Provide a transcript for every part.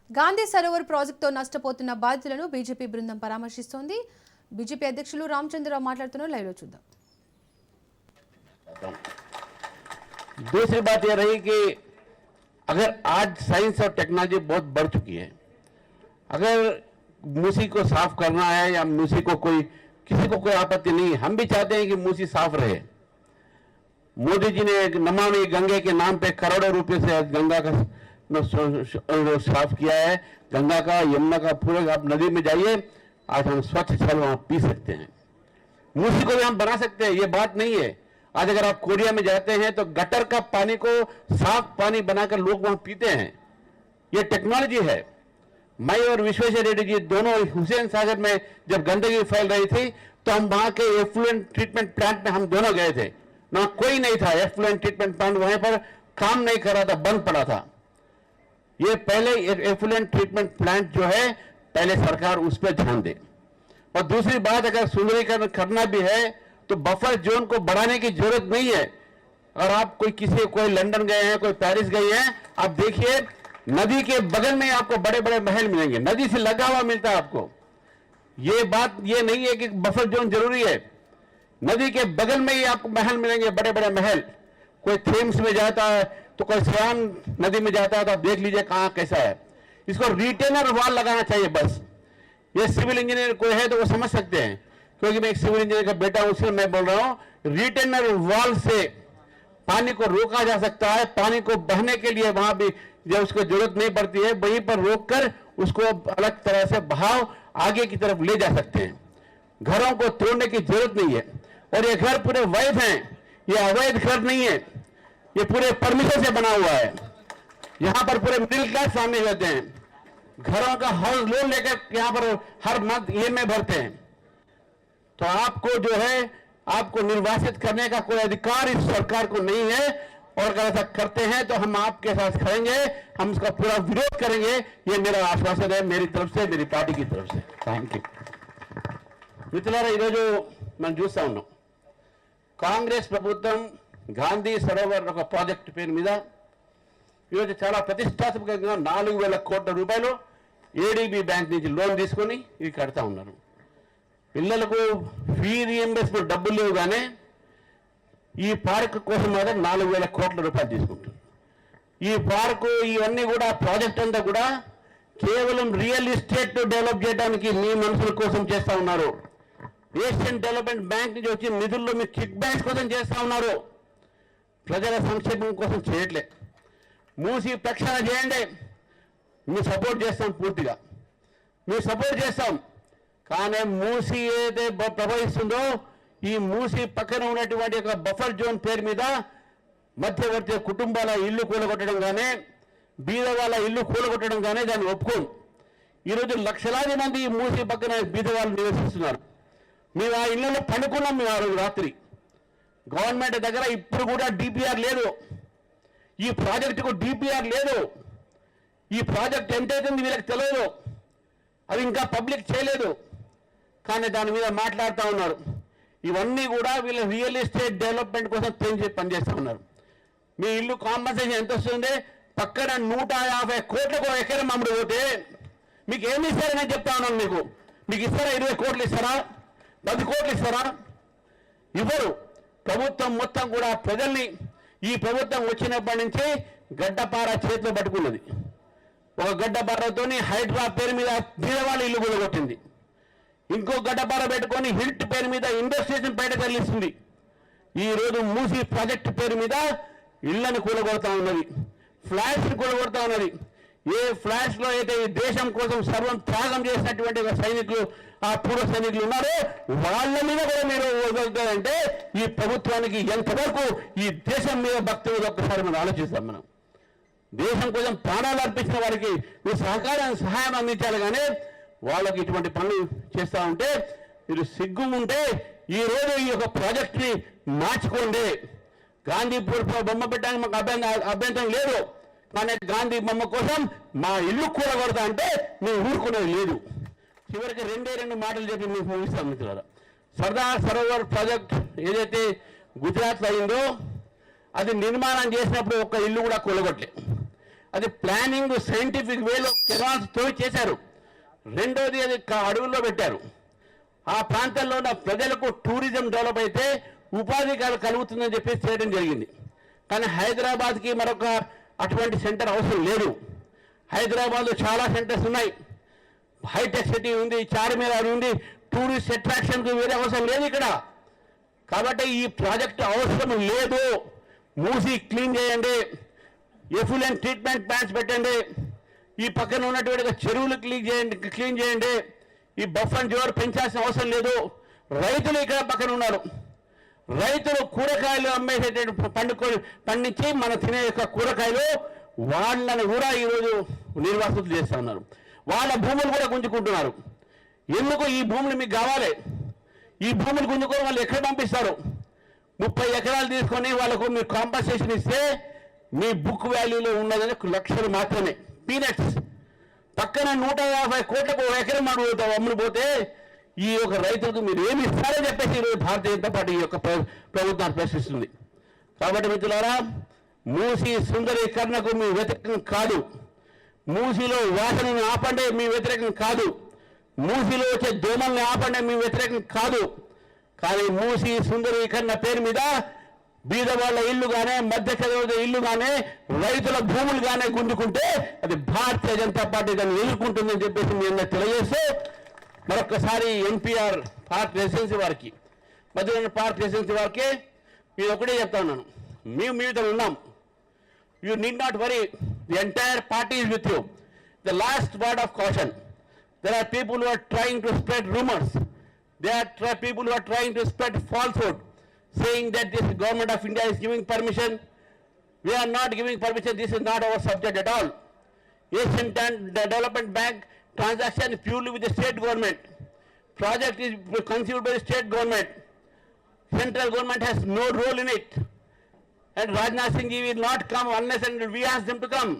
గాంధీ సరోవర్ ప్రాజెక్టుతో నష్టపోతున్న బాధితులను బీజేపీ బృందం పరామర్శిస్తోంది. బీజేపీ అధ్యక్షులు రామచంద్రరావు మాట్లాడుతున్నారు. లైవ్లో చూద్దాం. दूसरी बात यह रही कि अगर आज साइंस और टेक्नोलॉजी बहुत बढ़ चुकी है, अगर मूसी को साफ करना है या मूसी को किसी को कोई आपत्ति नहीं, हम भी चाहते हैं कि मूसी साफ रहे। मोदी जी ने नमामि गंगे के नाम पे करोड़ों रुपए से गंगा का साफ किया है। गंगा का, यमुना का, पूरे आप नदी में जाइए, आज हम स्वच्छ जल वहां पी सकते हैं। मूसी को भी हम बना सकते हैं, ये बात नहीं है। आज अगर आप कोरिया में जाते हैं तो गटर का पानी को साफ पानी बनाकर लोग वहां पीते हैं, ये टेक्नोलॉजी है। मैं और विश्वेश्वर रेड्डी जी दोनों हुसैन सागर में जब गंदगी फैल रही थी तो हम वहां के एफ्लुएंट ट्रीटमेंट प्लांट में हम दोनों गए थे, ना कोई नहीं था। एफ्लुएंट ट्रीटमेंट प्लांट वहां पर काम नहीं कर रहा था, बंद पड़ा था। ये पहले एफ्लुएंट ट्रीटमेंट प्लांट जो है, पहले सरकार उस पर ध्यान दे। और दूसरी बात, अगर सुंदरीकरण करना भी है तो बफर जोन को बढ़ाने की जरूरत नहीं है। और आप कोई लंदन गए हैं, कोई पेरिस गए हैं, आप देखिए नदी के बगल में आपको बड़े बड़े महल मिलेंगे, नदी से लगा हुआ मिलता है आपको। ये बात ये नहीं है कि बफर जोन जरूरी है, नदी के बगल में ही आपको महल मिलेंगे, बड़े बड़े महल। कोई थेम्स में जाता है तो कोई सयान नदी में जाता है, तो आप देख लीजिए कहां कैसा है। इसको रिटेनर वॉल लगाना चाहिए बस। ये सिविल इंजीनियर कोई है तो वो समझ सकते हैं, क्योंकि मैं एक सिविल इंजीनियर का बेटा हूं, उससे मैं बोल रहा हूं। रिटेनर वॉल से पानी को रोका जा सकता है। पानी को बहने के लिए वहां भी जब उसको जरूरत नहीं पड़ती है, वहीं पर रोककर उसको अलग तरह से बहाव आगे की तरफ ले जा सकते हैं। घरों को तोड़ने की जरूरत नहीं है। और ये घर पूरे वैध हैं, ये अवैध घर नहीं है, ये पूरे परमिशन से बना हुआ है। यहां पर पूरे मिडिल क्लास शामिल रहते हैं, घरों का हाउस लोन लेकर यहां पर हर मंथ ईएमआई भरते हैं। तो आपको जो है, आपको निर्वासित करने का कोई अधिकार इस सरकार को नहीं है। और अगर ऐसा करते हैं तो हम आपके साथ खड़ेंगे, हम इसका पूरा विरोध करेंगे। ये मेरा आश्वासन है मेरी तरफ से, मेरी पार्टी की तरफ से। Thank you. మిత్రులారా, ఈరోజు మనం చూస్తా ఉన్నాం, కాంగ్రెస్ ప్రభుత్వం గాంధీ సరోవర్ ఒక ప్రాజెక్టు పేరు మీద ఈరోజు చాలా ప్రతిష్టాత్మకంగా 4,000 కోట్ల రూపాయలు ఏడీబీ బ్యాంక్ నుంచి లోన్ తీసుకొని ఇవి కడతా ఉన్నారు. పిల్లలకు ఫీ రీఎంబర్స్మెంట్ డబ్బులు లేవు, కానీ ఈ పార్క్ కోసం మాత్రం 4,000 కోట్ల రూపాయలు తీసుకుంటారు. ఈ పార్కు ఇవన్నీ కూడా ప్రాజెక్ట్ అంతా కూడా కేవలం రియల్ ఎస్టేట్ డెవలప్ చేయడానికి మీ మనుషుల కోసం చేస్తా ఉన్నారు. ఏషియన్ డెవలప్మెంట్ బ్యాంక్ నుంచి వచ్చి నిధుల్లో మీ కిక్ బ్యాక్స్ కోసం చేస్తా ఉన్నారు, ప్రజల సంక్షేమం కోసం చేయట్లే. మూసి ప్రక్షాళన చేయండి, మీ సపోర్ట్ చేస్తాం, పూర్తిగా మీ సపోర్ట్ చేస్తాం. కానీ మూసి ఏదైతే ప్రవహిస్తుందో, ఈ మూసి పక్కన ఉన్నటువంటి ఒక బఫర్ జోన్ పేరు మీద మధ్యవర్తి కుటుంబాల ఇల్లు కూలగొట్టడం కానీ, బీద వాళ్ళ ఇల్లు కూలగొట్టడం కానీ దాన్ని ఒప్పుకోం. ఈరోజు లక్షలాది మంది ఈ మూసి పక్కన బీద వాళ్ళు నివసిస్తున్నారు. మేము ఆ ఇళ్లలో పండుకున్నాం. మేము ఆ రోజు రాత్రి గవర్నమెంట్ దగ్గర ఇప్పుడు కూడా డిపిఆర్ లేదు, ఈ ప్రాజెక్టుకు డిపిఆర్ లేదు. ఈ ప్రాజెక్ట్ ఎంతైతుంది వీళ్ళకి తెలియదు, అది ఇంకా పబ్లిక్ చేయలేదు, కానీ దాని మీద మాట్లాడుతూ ఉన్నారు. ఇవన్నీ కూడా వీళ్ళ రియల్ ఎస్టేట్ డెవలప్మెంట్ కోసం పనిచేస్తూ ఉన్నారు. మీ ఇల్లు కాంపన్సేషన్ ఎంత వస్తుంది? పక్కన 150 కోట్లకు ఎకరం అమ్ముడు పోతే మీకు ఏమి ఇస్తారని చెప్తా ఉన్నాను. మీకు ఇస్తారా? 20 కోట్లు ఇస్తారా? 10 కోట్లు ఇస్తారా? ఇవ్వరు. ప్రభుత్వం మొత్తం కూడా ప్రజల్ని, ఈ ప్రభుత్వం వచ్చినప్పటి నుంచి గడ్డపార చేతిలో పట్టుకున్నది. ఒక గడ్డపారతోని హైడ్రా పేరు మీద బీదవాళ్ళ ఇల్లు కూలగొట్టింది. ఇంకో గడ్డపార పెట్టుకొని హిల్ట్ పేరు మీద ఇండస్ట్రీస్ బయట తరలిస్తుంది. ఈ రోజు మూసీ ప్రాజెక్టు పేరు మీద ఇళ్లను కూలగొడతా ఉన్నది, ఫ్లాట్స్ కూలగొడతా ఉన్నది. ఏ ఫ్లాట్స్ లో అయితే ఈ దేశం కోసం సర్వం త్యాగం చేసినటువంటి సైనికులు, ఆ పూర్వ సైనికులు ఉన్నారో వాళ్ళ మీద కూడా మీరు వదులుతారంటే ఈ ప్రభుత్వానికి ఎంతవరకు ఈ దేశం మీద భక్తి మీద ఒక్కసారి మనం ఆలోచిస్తాం. మనం దేశం కోసం ప్రాణాలు అర్పించిన వారికి మీరు సహాయం అందించాలి, కానీ వాళ్ళకి ఇటువంటి పనులు చేస్తూ ఉంటే మీరు సిగ్గు ఉంటే ఈ రోజు ఈ యొక్క ప్రాజెక్ట్ని మార్చుకోండి. గాంధీపూర్ బొమ్మ పెట్టడానికి మాకు అభ్యంతరం లేదు, కానీ గాంధీ బొమ్మ కోసం మా ఇల్లు కూలగొడతా అంటే మేము ఊరుకునేది లేదు. చివరికి 2 మాటలు చెప్పి మీకు ముగిస్తాం మిత్రులారా. సర్దార్ సరోవర్ ప్రాజెక్ట్ ఏదైతే గుజరాత్లో అయిందో, అది నిర్మాణం చేసినప్పుడు ఒక్క ఇల్లు కూడా కూలగొట్టలే. అది ప్లానింగ్ సైంటిఫిక్ వేలో కెనాల్స్ తోవి చేశారు. రెండోది అది అడవుల్లో పెట్టారు. ఆ ప్రాంతంలో ఉన్న ప్రజలకు టూరిజం డెవలప్ అయితే ఉపాధి కలుగుతుందని చెప్పేసి చేయడం జరిగింది. కానీ హైదరాబాద్కి మరొక అటువంటి సెంటర్ అవసరం లేదు. హైదరాబాద్లో చాలా సెంటర్స్ ఉన్నాయి. హైటెక్ సిటీ ఉంది, చార్మినార్ ఉంది, టూరిస్ట్ అట్రాక్షన్కి వేరే అవసరం లేదు ఇక్కడ. కాబట్టి ఈ ప్రాజెక్టు అవసరం లేదు. మూసి క్లీన్ చేయండి, ఎఫ్లూయెంట్ ట్రీట్మెంట్ ప్లాంట్స్ పెట్టండి, ఈ పక్కన ఉన్నటువంటి చెరువులు క్లీన్ చేయండి. ఈ బఫర్ జోర్ పెంచాల్సిన అవసరం లేదు. రైతులు ఇక్కడ పక్కన ఉన్నారు. రైతులు కూరగాయలు అమ్మేసేటటువంటి పండించి మనం తినే యొక్క కూరగాయలు వాళ్ళని కూడా ఈరోజు నిర్వాసితులు చేస్తూ ఉన్నారు. వాళ్ళ భూములు కూడా గుంజుకుంటున్నారు. ఎందుకు ఈ భూములు మీకు కావాలి? ఈ భూములు గుంజుకొని వాళ్ళు ఎక్కడ పంపిస్తారు? 30 ఎకరాలు తీసుకొని వాళ్ళకు మీరు కాంపన్సేషన్ ఇస్తే మీ బుక్ వాల్యూలో ఉన్నదని లక్షలు మాత్రమే, పీనట్స్. పక్కన 150 కోట్లకు ఎకరం అమ్ముడు పోతే ఈ యొక్క రైతులకు మీరు ఏమి ఇస్తారో చెప్పేసి ఈరోజు భారతీయ జనతా పార్టీ యొక్క ప్రభుత్వాన్ని ప్రశ్నిస్తుంది. కాబట్టి మిత్రులారా, మూసి సుందరీకరణకు మీ వ్యతిరేకం కాదు. మూసిలో వాసనను ఆపండి, మీ వ్యతిరేకం కాదు. మూసిలో వచ్చే దోమల్ని ఆపండి, మీ వ్యతిరేకం కాదు. కానీ మూసి సుందరీకరణ పేరు మీద బీదవాళ్ళ ఇల్లు కానీ, మధ్యతరగతి ఇల్లు కానీ, రైతుల భూములు కానీ గుంజుకుంటే అది భారతీయ జనతా పార్టీ దాన్ని ఎదుర్కొంటుందని చెప్పేసి నేను తెలియజేస్తూ మరొకసారి ఎన్టీఆర్ పార్క్ రెసిడెన్సీ వారికి, మధ్య పార్క్ రెసిడెన్సీ వారికి నేను ఒకటే చెప్తా ఉన్నాను, మేము మీతో ఉన్నాం. You need not worry. The entire party is with you. The last word of caution. There are people who are trying to spread rumors. There are people who are trying to spread falsehood, saying that this government of India is giving permission. We are not giving permission. This is not our subject at all. Asian Development Bank transaction is purely with the state government. Project is conceived by the state government. Central government has no role in it. And Rajnath Singh ji will not come unless and we ask them to come.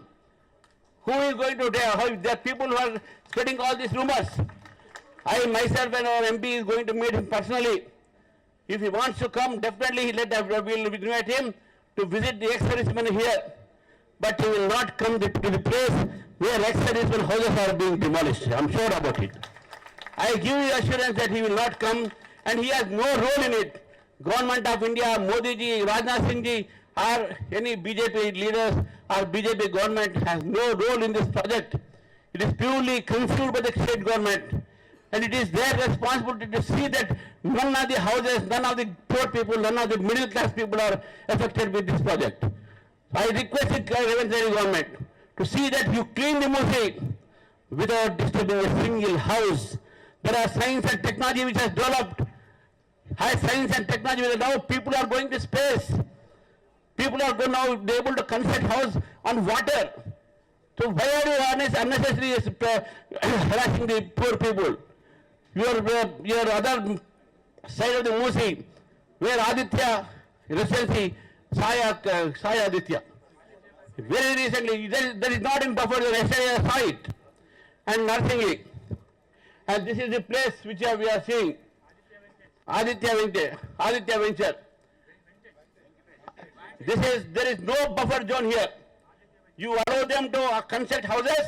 Who is going to tell? How there are people who are spreading all these rumors. I myself and our MP is going to meet him personally. If he wants to come, definitely we will invite him to visit the ex-servicemen here. But he will not come to the place where ex-servicemen houses are being demolished. I am sure about it. I give you assurance that he will not come, and he has no role in it. Government of India, Modi ji, Rajnath Singh ji, or any BJP leaders or BJP government has no role in this project. It is purely conceived by the state government, and it is their responsibility to see that none of the houses, none of the poor people, none of the middle class people are affected with this project. I request the Revenue government to see that you clean the Musi without disturbing a single house. There are science and technology which has developed. High science and technology, now people are going to space. People are going now able to construct house on water. So why are you unnecessarily harassing the poor people? Your other side of the Musi, where Aditya residency, Saya Aditya. Very recently, that is not in buffer zone. Yesterday I saw it, and Narsingli. And this is the place which we are seeing. Aditya Venture. There is no buffer zone here. You allow them to construct houses,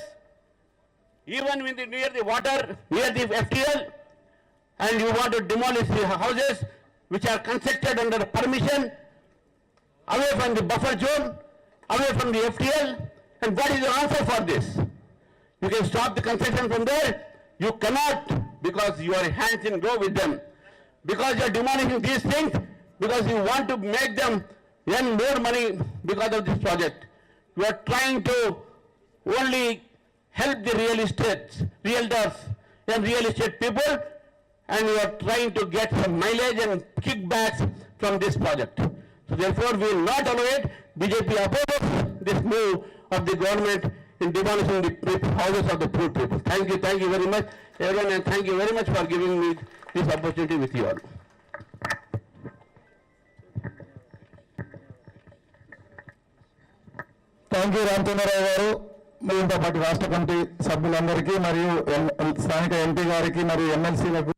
even near the water, near the FTL, and you want to demolish the houses which are constructed under permission, away from the buffer zone, away from the FTL, and what is the answer for this? You can stop the construction from there. You cannot, because your hands in go with them. Because you are demolishing these things, because you want to make them earn more money because of this project. You are trying to only help the realtors and real estate people, and you are trying to get some mileage and kickbacks from this project. So therefore, we will not allow it. BJP opposes this move of the government in demolishing the houses of the poor people. Thank you very much, everyone, and thank you very much for giving me this opportunity with you all. Thank you Ramachandra Rao గారు. మీతో పాటు రాష్ట్ర committee సభ్యులందరికీ మరియు స్థానిక MP గారికి మరియు ఎమ్మెల్సీలకు